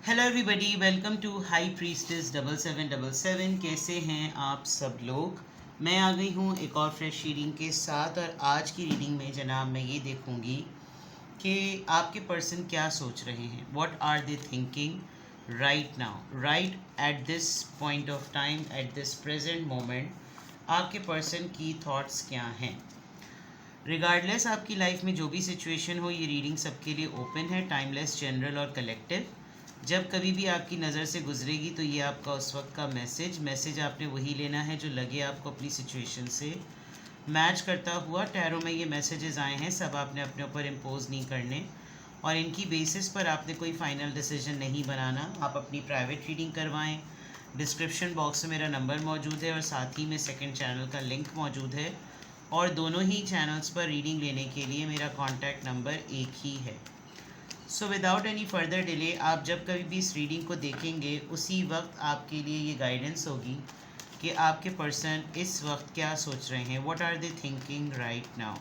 Hello everybody, welcome to High Priestess 7777। कैसे हैं आप सब लोग। मैं आ गई हूँ एक और फ्रेश रीडिंग के साथ। और आज की रीडिंग में जनाब मैं ये देखूँगी कि आपके पर्सन क्या सोच रहे हैं। What are they thinking right now, right at this point of time, at this present moment. आपके पर्सन की थॉट्स क्या हैं। रिगार्डलेस आपकी लाइफ में जो भी सिचुएशन हो, ये रीडिंग सबके लिए ओपन है, टाइमलेस, जनरल और कलेक्टिव। जब कभी भी आपकी नज़र से गुजरेगी तो ये आपका उस वक्त का मैसेज आपने वही लेना है जो लगे आपको अपनी सिचुएशन से मैच करता हुआ। टैरो में ये मैसेजेस आए हैं, सब आपने अपने ऊपर इम्पोज नहीं करने और इनकी बेसिस पर आपने कोई फाइनल डिसीजन नहीं बनाना। आप अपनी प्राइवेट रीडिंग करवाएं। डिस्क्रिप्शन बॉक्स में मेरा नंबर मौजूद है और साथ ही में सेकंड चैनल का लिंक मौजूद है। और दोनों ही चैनल्स पर रीडिंग लेने के लिए मेरा कॉन्टैक्ट नंबर एक ही है। So without any further delay, आप जब कभी भी इस रीडिंग को देखेंगे उसी वक्त आपके लिए ये गाइडेंस होगी कि आपके पर्सन इस वक्त क्या सोच रहे हैं। What are they thinking right now.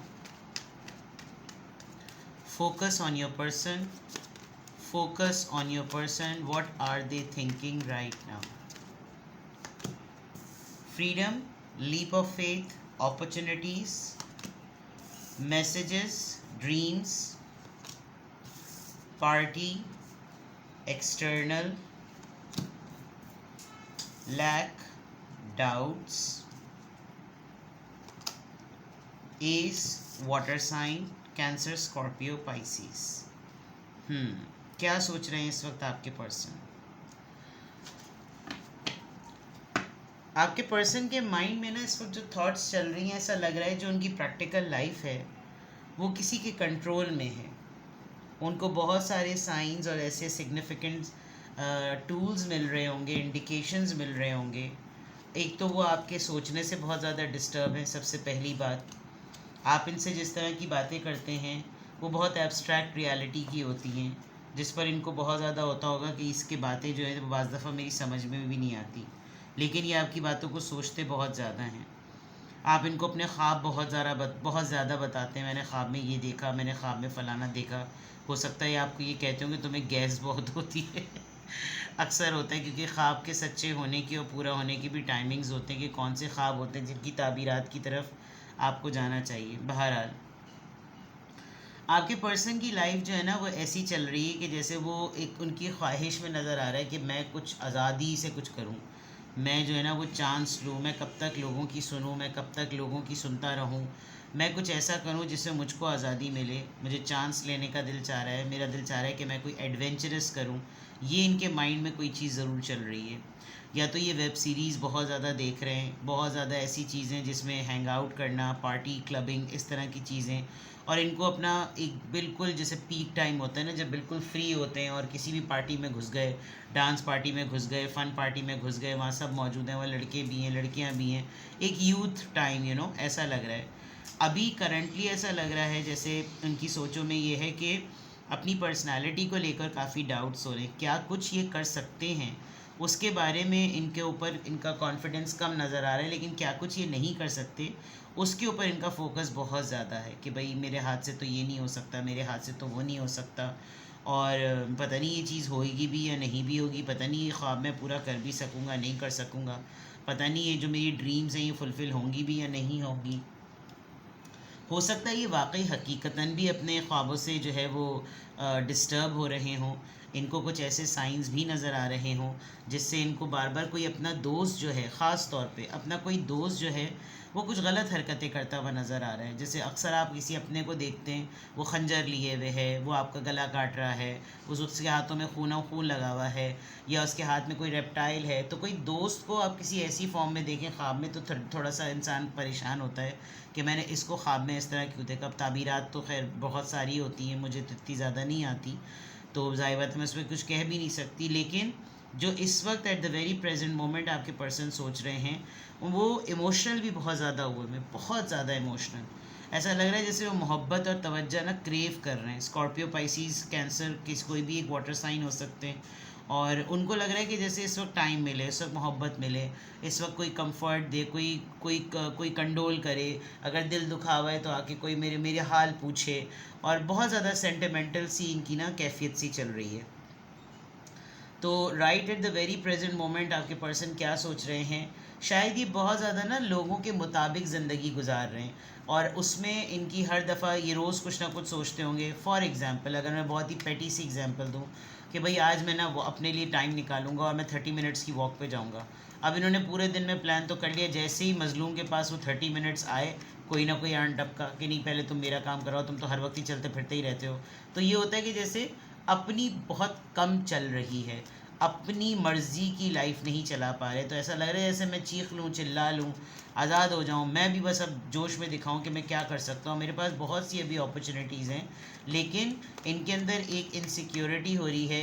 Focus on your person, focus on your person. What are they thinking right now. Freedom, leap of faith, opportunities, messages, dreams, party, external, lack, doubts, ace, water sign, cancer, Scorpio, Pisces. क्या सोच रहे हैं इस वक्त आपके person. आपके person के mind में ना इस वक्त जो थॉट्स चल रही हैं, ऐसा लग रहा है जो उनकी प्रैक्टिकल लाइफ है वो किसी के कंट्रोल में है। उनको बहुत सारे साइंस और ऐसे सिग्निफिकेंट टूल्स मिल रहे होंगे, इंडिकेशंस मिल रहे होंगे। एक तो वो आपके सोचने से बहुत ज़्यादा डिस्टर्ब हैं। सबसे पहली बात, आप इनसे जिस तरह की बातें करते हैं वो बहुत एब्स्ट्रैक्ट रियलिटी की होती हैं, जिस पर इनको बहुत ज़्यादा होता होगा कि इसकी बातें जो है वो बाज़ दफ़ा मेरी समझ में भी नहीं आती, लेकिन ये आपकी बातों को सोचते बहुत ज़्यादा हैं। आप इनको अपने ख्वाब बहुत ज़्यादा बताते हैं। मैंने ख्वाब में ये देखा, मैंने ख्वाब में फ़लाना देखा। हो सकता है आपको ये कहते होंगे तुम्हें गैस बहुत होती है। अक्सर होता है, क्योंकि ख्वाब के सच्चे होने की और पूरा होने की भी टाइमिंग्स होते हैं कि कौन से ख्वाब होते हैं जिनकी ताबीरात की तरफ आपको जाना चाहिए। बहरहाल, आपके पर्सन की लाइफ जो है ना वो ऐसी चल रही है कि जैसे वो एक उनकी ख्वाहिश में नज़र आ रहा है कि मैं कुछ आज़ादी से कुछ करूं। मैं जो है ना वो चांस लूँ, मैं कब तक लोगों की सुनूं, मैं कब तक लोगों की सुनता रहूं। मैं कुछ ऐसा करूं जिससे मुझको आज़ादी मिले। मुझे चांस लेने का दिल चाह रहा है, मेरा दिल चाह रहा है कि मैं कोई एडवेंचरस करूं। ये इनके माइंड में कोई चीज़ ज़रूर चल रही है। या तो ये वेब सीरीज़ बहुत ज़्यादा देख रहे हैं, बहुत ज़्यादा ऐसी चीज़ें जिसमें हैंग आउट करना, पार्टी, क्लबिंग, इस तरह की चीज़ें। और इनको अपना एक बिल्कुल जैसे पीक टाइम होता है ना, जब बिल्कुल फ्री होते हैं और किसी भी पार्टी में घुस गए, डांस पार्टी में घुस गए, फ़न पार्टी में घुस गए, वहाँ सब मौजूद हैं, वहाँ लड़के भी हैं, लड़कियाँ भी हैं। एक यूथ टाइम ऐसा लग रहा है। अभी करंटली ऐसा लग रहा है जैसे उनकी सोचों में ये है कि अपनी पर्सनालिटी को लेकर काफ़ी डाउट्स हो रहे हैं। क्या कुछ ये कर सकते हैं उसके बारे में इनके ऊपर इनका कॉन्फिडेंस कम नज़र आ रहा है, लेकिन क्या कुछ ये नहीं कर सकते उसके ऊपर इनका फोकस बहुत ज़्यादा है कि भाई मेरे हाथ से तो ये नहीं हो सकता, मेरे हाथ से तो वो नहीं हो सकता। और पता नहीं ये चीज़ होएगी भी या नहीं भी होगी, पता नहीं ये ख्वाब मैं पूरा कर भी सकूँगा नहीं कर सकूँगा, पता नहीं ये जो मेरी ड्रीम्स हैं ये फुलफ़िल होंगी भी या नहीं होंगी। हो सकता है ये वाकई हकीकतन भी अपने ख्वाबों से जो है वो डिस्टर्ब हो रहे हों। इनको कुछ ऐसे साइंस भी नज़र आ रहे हों जिससे इनको बार बार कोई अपना दोस्त जो है, ख़ास तौर पे अपना कोई दोस्त जो है वो कुछ गलत हरकतें करता हुआ नज़र आ रहा है। जैसे अक्सर आप किसी अपने को देखते हैं, वो खंजर लिए हुए है, वो आपका गला काट रहा है, उसके हाथों में खून लगा हुआ है, या उसके हाथ में कोई रेप्टाइल है। तो कोई दोस्त को आप किसी ऐसी फॉर्म में देखें ख्वाब में तो थोड़ा सा इंसान परेशान होता है कि मैंने इसको ख्वाब में इस तरह क्यों देखा। अब ताबीरात तो खैर बहुत सारी होती हैं, मुझे तो इतनी ज़्यादा नहीं आती, तो ज़ाहिर बात है मैं उस पर कुछ कह भी नहीं सकती। लेकिन जो इस वक्त at the very present moment आपके पर्सन सोच रहे हैं वो इमोशनल भी बहुत ज़्यादा हुए हैं, बहुत ज़्यादा इमोशनल। ऐसा लग रहा है जैसे वो मोहब्बत और तवज्जो ना क्रेव कर रहे हैं। स्कॉर्पियो, पाइसिस, कैंसर, कोई भी एक वाटर साइन हो सकते हैं। और उनको लग रहा है कि जैसे इस वक्त टाइम मिले, इस वक्त मोहब्बत मिले, इस वक्त कोई कंफर्ट दे, कोई कंडोल करे। अगर दिल दुखा हुआ है तो आके कोई मेरे मेरे हाल पूछे। और बहुत ज़्यादा सेंटिमेंटल सी इनकी ना कैफियत सी चल रही है। तो right at the very present moment आपके पर्सन क्या सोच रहे हैं, शायद ये बहुत ज़्यादा ना लोगों के मुताबिक ज़िंदगी गुजार रहे हैं, और उसमें इनकी हर दफ़ा ये रोज़ कुछ ना कुछ सोचते होंगे। फॉर एग्ज़ाम्पल, अगर मैं बहुत ही पेटी सी एग्ज़ाम्पल दूँ कि भाई आज मैं ना वो अपने लिए टाइम निकालूंगा और मैं 30 मिनट्स की वॉक पे जाऊंगा। अब इन्होंने पूरे दिन में प्लान तो कर लिया, जैसे ही मजलूम के पास वो 30 मिनट्स आए, कोई ना कोई आंट टपका कि नहीं पहले तुम मेरा काम कराओ, तुम तो हर वक्त ही चलते फिरते ही रहते हो। तो ये होता है कि जैसे अपनी बहुत कम चल रही है, अपनी मर्ज़ी की लाइफ नहीं चला पा रहे, तो ऐसा लग रहा है जैसे मैं चीख लूँ चिल्ला लूँ, आज़ाद हो जाऊँ, मैं भी बस अब जोश में दिखाऊँ कि मैं क्या कर सकता हूँ, मेरे पास बहुत सी अभी अपॉर्चुनिटीज़ हैं। लेकिन इनके अंदर एक इनसिक्योरिटी हो रही है,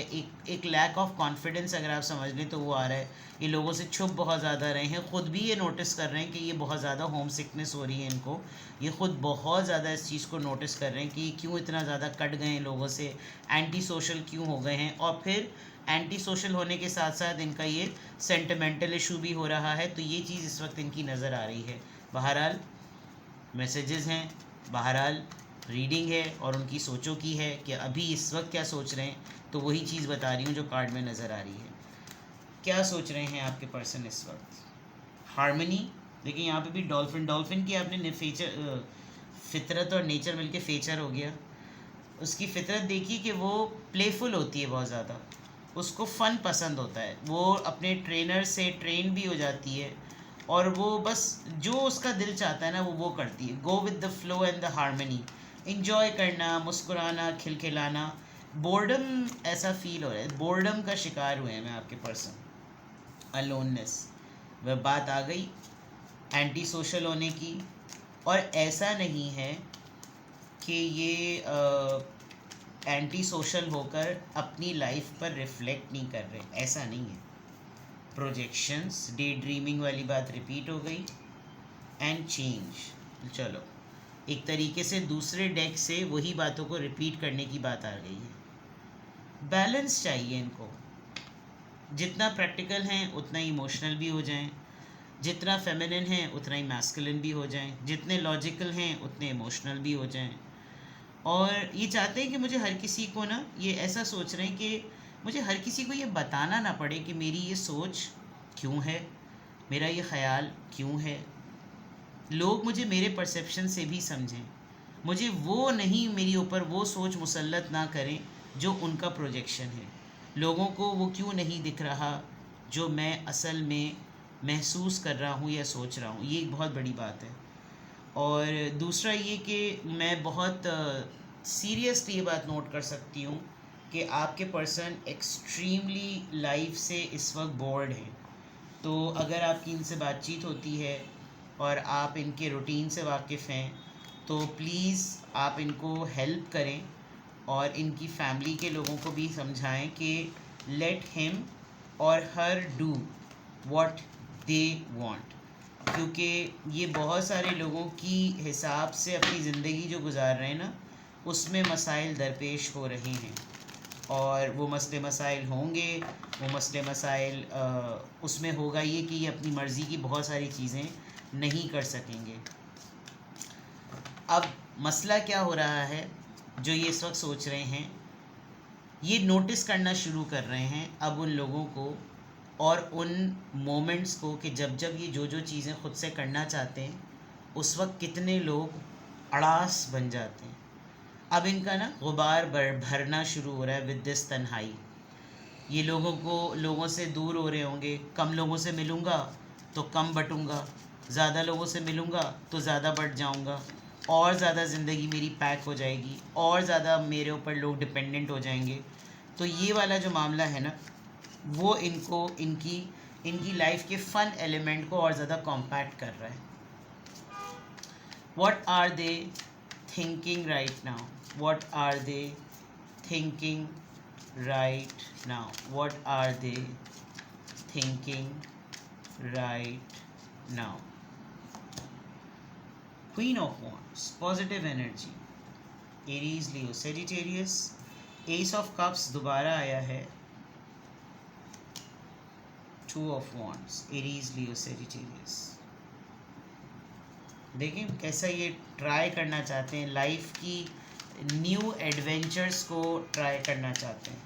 एक लैक ऑफ कॉन्फिडेंस अगर आप समझ लें तो वो आ रहा है। ये लोगों से छुप बहुत ज़्यादा रहे हैं, ख़ुद भी ये नोटिस कर रहे हैं कि ये बहुत ज़्यादा होम सिकनेस हो रही है इनको। ये ख़ुद बहुत ज़्यादा इस चीज़ को नोटिस कर रहे हैं कि क्यों इतना ज़्यादा कट गए हैं लोगों से, एंटी सोशल क्यों हो गए हैं, और फिर एंटी सोशल होने के साथ साथ इनका ये सेंटिमेंटल इशू भी हो रहा है। तो ये चीज़ इस वक्त इनकी नज़र आ रही है। बहरहाल मैसेजेस हैं, बहरहाल रीडिंग है, और उनकी सोचों की है कि अभी इस वक्त क्या सोच रहे हैं, तो वही चीज़ बता रही हूँ जो कार्ड में नज़र आ रही है। क्या सोच रहे हैं आपके पर्सन इस वक्त? हार्मनी। देखिए यहाँ पे भी डॉल्फिन, डॉल्फिन की आपने फेचर, फितरत और नेचर मिलके फेचर हो गया। उसकी फितरत देखिए कि वो प्लेफुल होती है बहुत ज़्यादा, उसको फ़न पसंद होता है, वो अपने ट्रेनर से ट्रेन भी हो जाती है, और वो बस जो उसका दिल चाहता है ना वो करती है। Go with the flow and the harmony, enjoy करना, मुस्कुराना, खिलखिलाना। बोर्डम ऐसा फील हो रहा है, बोर्डम का शिकार हुए हैं मैं आपके पर्सन, अलोननेस, वह बात आ गई एंटी सोशल होने की। और ऐसा नहीं है कि ये एंटी सोशल होकर अपनी लाइफ पर रिफ्लेक्ट नहीं कर रहे, ऐसा नहीं है। प्रोजेक्शंस, डे ड्रीमिंग वाली बात रिपीट हो गई, एंड चेंज। चलो एक तरीके से दूसरे डेक से वही बातों को रिपीट करने की बात आ गई है। बैलेंस चाहिए इनको, जितना प्रैक्टिकल हैं उतना इमोशनल भी हो जाएं, जितना फेमिनिन हैं उतना ही मैस्कुलिन भी हो जाएं, जितने लॉजिकल हैं उतने इमोशनल भी हो जाएं। और ये चाहते हैं कि मुझे हर किसी को ना, ये ऐसा सोच रहे हैं कि मुझे हर किसी को ये बताना ना पड़े कि मेरी ये सोच क्यों है, मेरा ये ख़्याल क्यों है। लोग मुझे मेरे परसेप्शन से भी समझें, मुझे वो नहीं, मेरी ऊपर वो सोच मुसल्लत ना करें जो उनका प्रोजेक्शन है। लोगों को वो क्यों नहीं दिख रहा जो मैं असल में महसूस कर रहा हूँ या सोच रहा हूँ, ये एक बहुत बड़ी बात है। और दूसरा ये कि मैं बहुत सीरियसली ये बात नोट कर सकती हूँ कि आपके पर्सन एक्सट्रीमली लाइफ से इस वक्त बोर्ड हैं। तो अगर आपकी इनसे बातचीत होती है और आप इनके रूटीन से वाकिफ़ हैं, तो प्लीज़ आप इनको हेल्प करें और इनकी फैमिली के लोगों को भी समझाएं कि लेट हिम और her do what they want. क्योंकि ये बहुत सारे लोगों की हिसाब से अपनी ज़िंदगी जो गुजार रहे हैं ना, उसमें मसाइल दरपेश हो रहे हैं, और वो मसले मसाइल होंगे, वो मसले मसाइल उसमें होगा ये कि ये अपनी मर्ज़ी की बहुत सारी चीज़ें नहीं कर सकेंगे। अब मसला क्या हो रहा है, जो ये इस वक्त सोच रहे हैं, ये नोटिस करना शुरू कर रहे हैं अब उन लोगों को और उन मोमेंट्स को कि जब जब ये जो जो चीज़ें ख़ुद से करना चाहते हैं उस वक्त कितने लोग अड़ास बन जाते हैं। अब इनका ना गुबार भरना शुरू हो रहा है विद दिस तन्हाई। ये लोगों से दूर हो रहे होंगे, कम लोगों से मिलूँगा तो कम बटूँगा, ज़्यादा लोगों से मिलूँगा तो ज़्यादा बट जाऊँगा, और ज़्यादा ज़िंदगी मेरी पैक हो जाएगी, और ज़्यादा मेरे ऊपर लोग डिपेंडेंट हो जाएंगे। तो ये वाला जो मामला है ना, वो इनको इनकी लाइफ के फ़न एलिमेंट को और ज़्यादा कॉम्पैक्ट कर रहा है। What are they thinking right now? What are they thinking right now? What are they thinking right now? Queen of Wands, positive energy, Aries, Leo, Sagittarius. Ace of Cups दोबारा आया है, Two of Wands, Aries, Leo, Sagittarius. देखें कैसा ये try करना चाहते हैं, life की न्यू एडवेंचर्स को ट्राई करना चाहते हैं।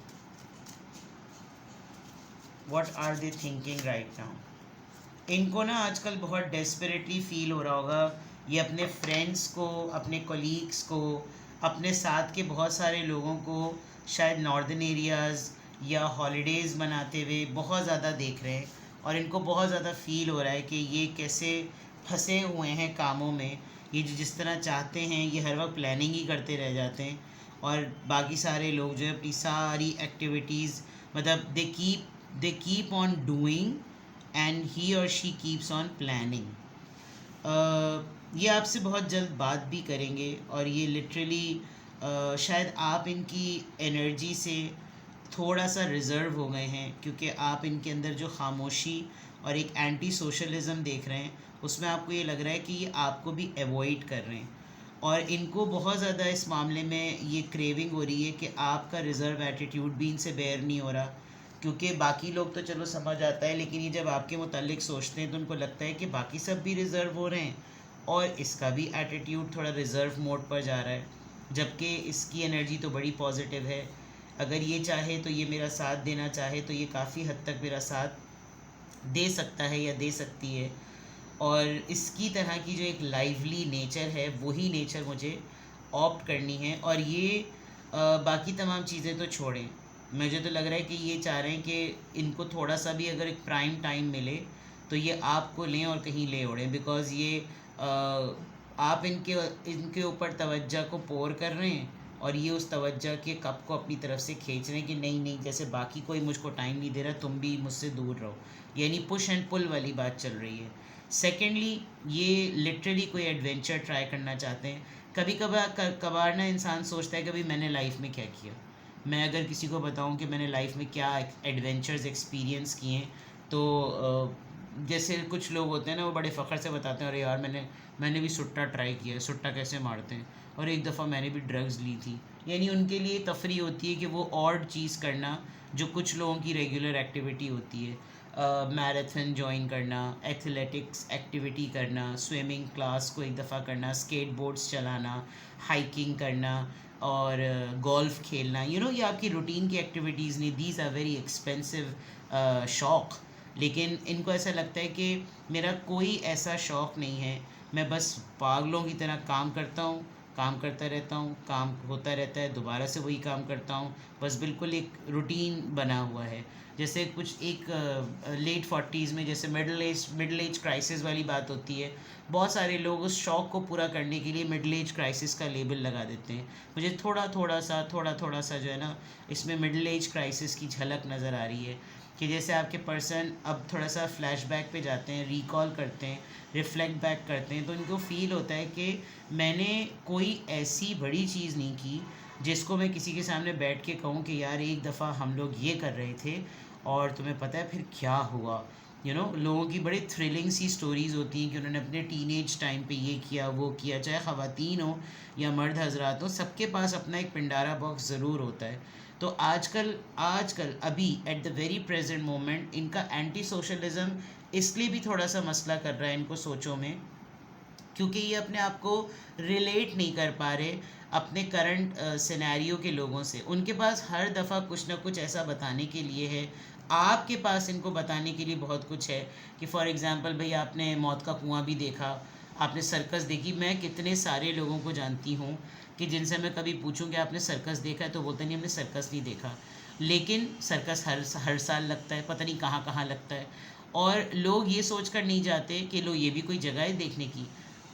What are they thinking right now. इनको ना आजकल बहुत डेस्परेटली फील हो रहा होगा, ये अपने फ्रेंड्स को, अपने कोलीग्स को, अपने साथ के बहुत सारे लोगों को शायद नॉर्दर्न एरियाज़ या हॉलीडेज़ मनाते हुए बहुत ज़्यादा देख रहे हैं, और इनको बहुत ज़्यादा फील हो रहा है कि ये कैसे फंसे हुए हैं कामों में। ये जो जिस तरह चाहते हैं ये हर वक्त प्लानिंग ही करते रह जाते हैं, और बाकी सारे लोग जो है अपनी सारी एक्टिविटीज़, मतलब they keep on doing and he और शी कीप्स ऑन प्लानिंग। ये आपसे बहुत जल्द बात भी करेंगे, और ये लिटरली शायद आप इनकी एनर्जी से थोड़ा सा रिज़र्व हो गए हैं, क्योंकि आप इनके अंदर जो खामोशी और एक एंटी सोशलिज़म देख रहे हैं, उसमें आपको ये लग रहा है कि ये आपको भी अवॉइड कर रहे हैं, और इनको बहुत ज़्यादा इस मामले में ये क्रेविंग हो रही है कि आपका रिज़र्व एटीट्यूड भी इनसे बेयर नहीं हो रहा। क्योंकि बाकी लोग तो चलो समझ आता है, लेकिन ये जब आपके मुतालिक सोचते हैं तो उनको लगता है कि बाकी सब भी रिज़र्व हो रहे हैं और इसका भी एटीट्यूड थोड़ा रिज़र्व मोड पर जा रहा है, जबकि इसकी एनर्जी तो बड़ी पॉजिटिव है। अगर ये चाहे तो ये मेरा साथ देना चाहे तो ये काफ़ी हद तक मेरा साथ दे सकता है या दे सकती है, और इसकी तरह की जो एक लाइवली नेचर है वही नेचर मुझे ऑप्ट करनी है। और ये बाकी तमाम चीज़ें तो छोड़ें, मुझे तो लग रहा है कि ये चाह रहे हैं कि इनको थोड़ा सा भी अगर एक प्राइम टाइम मिले तो ये आपको लें और कहीं ले उड़ें, बिकॉज़ ये आप इनके ऊपर तवज्जो को पोर कर रहे हैं, और ये उस तवज्जो के कप को अपनी तरफ से खींच रहे हैं कि नहीं नहीं, जैसे बाकी कोई मुझको टाइम नहीं दे रहा तुम भी मुझसे दूर रहो, यानी पुश एंड पुल वाली बात चल रही है। सेकेंडली, ये लिटरली कोई एडवेंचर ट्राई करना चाहते हैं। कभी कभार ना इंसान सोचता है कभी मैंने लाइफ में क्या किया। मैं अगर किसी को बताऊं कि मैंने लाइफ में क्या एडवेंचर्स एक्सपीरियंस किए हैं, तो जैसे कुछ लोग होते हैं ना, वो बड़े फ़ख्र से बताते हैं अरे यार मैंने भी सुट्टा ट्राई किया है, सुट्टा कैसे मारते हैं, और एक दफ़ा मैंने भी ड्रग्स ली थी। यानी उनके लिए तफरी होती है कि वो ऑड चीज़ करना जो कुछ लोगों की रेगुलर एक्टिविटी होती है। मैराथन ज्वाइन करना, एथलेटिक्स एक्टिविटी करना, स्विमिंग क्लास को एक दफ़ा करना, स्केट बोर्ड्स चलाना, हाइकिंग करना, और गोल्फ़ खेलना, ये आपकी रूटीन की एक्टिविटीज़ नहीं। दीज आर वेरी एक्सपेंसिव शौक़। लेकिन इनको ऐसा लगता है कि मेरा कोई ऐसा शौक़ नहीं है, मैं बस पागलों की तरह काम करता हूँ, काम करता रहता हूँ, काम होता रहता है, दोबारा से वही काम करता हूँ, बस बिल्कुल एक रूटीन बना हुआ है। जैसे कुछ एक लेट 40s में जैसे मिडल एज क्राइसिस वाली बात होती है, बहुत सारे लोग उस शौक़ को पूरा करने के लिए मिडल एज क्राइसिस का लेबल लगा देते हैं। मुझे थोड़ा थोड़ा सा जो है ना, इसमें मिडल एज क्राइसिस की झलक नज़र आ रही है, कि जैसे आपके पर्सन अब थोड़ा सा फ्लैशबैक पे जाते हैं, रिकॉल करते हैं, रिफ़्लेक्ट बैक करते हैं, तो इनको फ़ील होता है कि मैंने कोई ऐसी बड़ी चीज़ नहीं की जिसको मैं किसी के सामने बैठ के कहूँ कि यार एक दफ़ा हम लोग ये कर रहे थे और तुम्हें पता है फिर क्या हुआ। लोगों की बड़ी थ्रिलिंग सी स्टोरीज़ होती हैं कि उन्होंने अपने टीनेज टाइम पे ये किया वो किया, चाहे ख़वातीन हो या मर्द हजरात हो, सबके पास अपना एक पिंडारा बॉक्स ज़रूर होता है। तो आजकल अभी at the very present moment इनका एंटी सोशलिज़म इसलिए भी थोड़ा सा मसला कर रहा है इनको सोचों में, क्योंकि ये अपने आप को रिलेट नहीं कर पा रहे अपने करंट सिनेरियो के लोगों से। उनके पास हर दफ़ा कुछ ना कुछ ऐसा बताने के लिए है, आपके पास इनको बताने के लिए बहुत कुछ है, कि फॉर एग्ज़ाम्पल भाई आपने मौत का कुआं भी देखा, आपने सर्कस देखी। मैं कितने सारे लोगों को जानती हूँ कि जिनसे मैं कभी पूछूं कि आपने सर्कस देखा है तो बोलते नहीं हमने सर्कस नहीं देखा, लेकिन सर्कस हर साल लगता है, पता नहीं कहाँ कहाँ लगता है, और लोग ये सोच कर नहीं जाते कि लो ये भी कोई जगह है देखने की।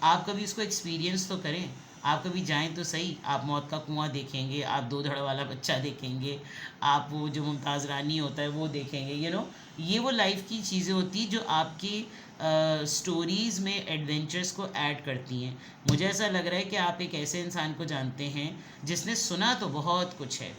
आप कभी उसको एक्सपीरियंस तो करें, आप कभी जाएं तो सही, आप मौत का कुआं देखेंगे, आप दो धड़ वाला बच्चा देखेंगे, आप वो जो मुमताज़ रानी होता है वो देखेंगे। ये वो लाइफ की चीज़ें होती जो आपकी स्टोरीज़ में एडवेंचर्स को ऐड करती हैं। मुझे ऐसा लग रहा है कि आप एक ऐसे इंसान को जानते हैं जिसने सुना तो बहुत कुछ है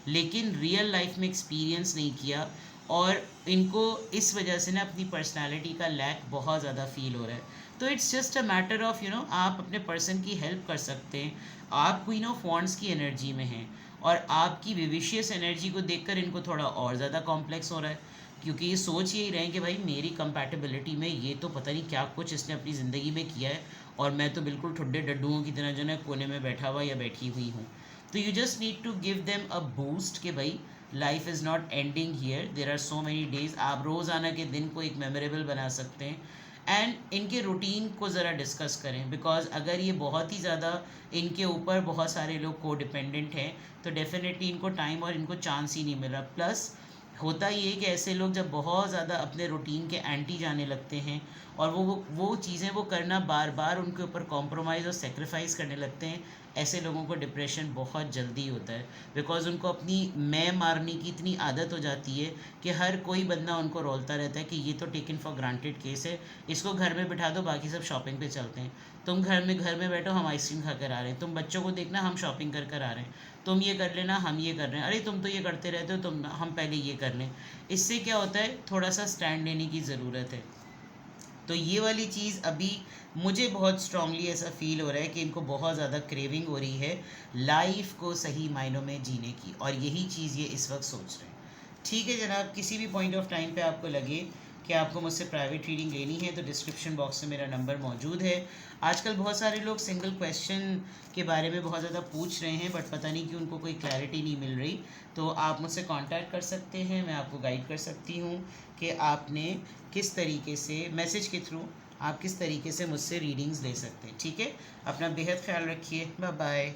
लेकिन रियल लाइफ में एक्सपीरियंस नहीं किया, और इनको इस वजह से ना अपनी पर्सनालिटी का लैक बहुत ज़्यादा फील हो रहा है। तो it's just a matter of आप अपने पर्सन की हेल्प कर सकते हैं। आप क्वीन ऑफ वॉन्ड्स की एनर्जी में हैं, और आपकी विविशियस एनर्जी को देखकर इनको थोड़ा और ज़्यादा कॉम्प्लेक्स हो रहा है, क्योंकि ये सोच यही रहे कि भाई मेरी कंपैटिबिलिटी में ये तो पता नहीं क्या कुछ इसने अपनी ज़िंदगी में किया है, और मैं तो बिल्कुल ठुड्डे डड्डुओं की तरह जो है कोने में बैठा हुआ या बैठी हुई हूँ। तो you just need to give them a boost कि भाई life is not ending here, there are so many days. आप रोज़ाना के दिन को एक मेमोरेबल बना सकते हैं। एंड इनके रूटीन को ज़रा डिस्कस करें, बिकॉज अगर ये बहुत ही ज़्यादा इनके ऊपर बहुत सारे लोग को डिपेंडेंट हैं तो डेफिनेटली इनको टाइम और इनको चांस ही नहीं मिल रहा। प्लस होता ये है कि ऐसे लोग जब बहुत ज़्यादा अपने रूटीन के एंटी जाने लगते हैं और वो चीज़ें वो करना बार बार उनके ऊपर कॉम्प्रोमाइज़ और सेक्रीफाइस करने लगते हैं, ऐसे लोगों को डिप्रेशन बहुत जल्दी होता है। बिकॉज़ उनको अपनी मैं मारने की इतनी आदत हो जाती है कि हर कोई बंदा उनको रोलता रहता है कि ये तो टेकन फॉर ग्रांटेड केस है, इसको घर में बिठा दो, बाकी सब शॉपिंग पे चलते हैं। तुम घर में बैठो, हम आइसक्रीम खा कर आ रहे हैं, तुम बच्चों को देखना, हम शॉपिंग कर कर आ रहे हैं, तुम ये कर लेना, हम ये कर रहे हैं, अरे तुम तो ये करते रहते हो, तुम हम पहले ये कर लें। इससे क्या होता है, थोड़ा सा स्टैंड लेने की ज़रूरत है। तो ये वाली चीज़ अभी मुझे बहुत स्ट्रांगली ऐसा फील हो रहा है कि इनको बहुत ज़्यादा क्रेविंग हो रही है लाइफ को सही मायनों में जीने की, और यही चीज़ ये इस वक्त सोच रहे हैं। ठीक है जनाब, किसी भी पॉइंट ऑफ टाइम पे आपको लगे कि आपको मुझसे प्राइवेट रीडिंग लेनी है तो डिस्क्रिप्शन बॉक्स में मेरा नंबर मौजूद है। आजकल बहुत सारे लोग सिंगल क्वेश्चन के बारे में बहुत ज़्यादा पूछ रहे हैं, बट पता नहीं कि उनको कोई क्लैरिटी नहीं मिल रही। तो आप मुझसे कांटेक्ट कर सकते हैं, मैं आपको गाइड कर सकती हूँ कि आपने किस तरीके से मैसेज के थ्रू आप किस तरीके से मुझसे रीडिंग्स ले सकते हैं। ठीक है, अपना बेहद ख्याल रखिए, बाय बाय।